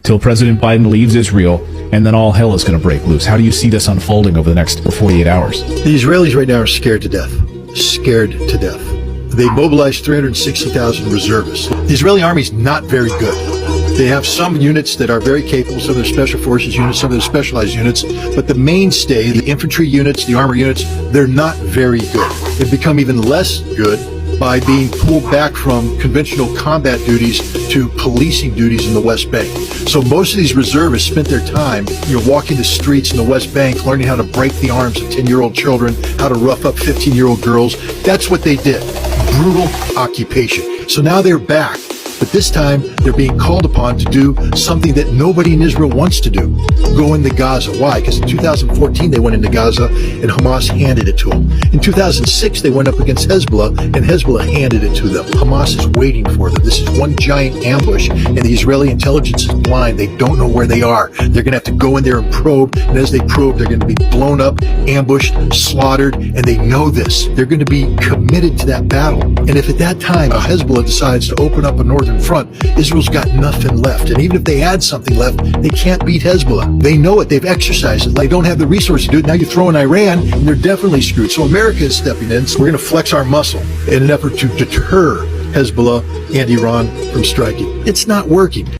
till President Biden leaves Israel, and then all hell is going to break loose. How do you see this unfolding over the next 48 hours? The Israelis right now are scared to death. Scared to death. They mobilized 360,000 reservists. The Israeli army's not very good. They have some units that are very capable, some of their special forces units, some of their specialized units, but the mainstay, the infantry units, the armor units, they're not very good. They've become even less good by being pulled back from conventional combat duties to policing duties in the West Bank. So most of these reservists spent their time, walking the streets in the West Bank, learning how to break the arms of 10-year-old children, how to rough up 15-year-old girls. That's what they did. Brutal occupation. So now they're back. But this time, they're being called upon to do something that nobody in Israel wants to do. Go into Gaza. Why? Because in 2014, they went into Gaza and Hamas handed it to them. In 2006, they went up against Hezbollah and Hezbollah handed it to them. Hamas is waiting for them. This is one giant ambush, and the Israeli intelligence is blind. They don't know where they are. They're going to have to go in there and probe, and as they probe, they're going to be blown up, ambushed, slaughtered, and they know this. They're going to be committed to that battle. And if at that time Hezbollah decides to open up a northern front, Israel's got nothing left. And even if they had something left, they can't beat Hezbollah. They know it. They've exercised it. They don't have the resources to do it. Now you throw in Iran, and they're definitely screwed. So America is stepping in. So we're going to flex our muscle in an effort to deter Hezbollah and Iran from striking. It's not working.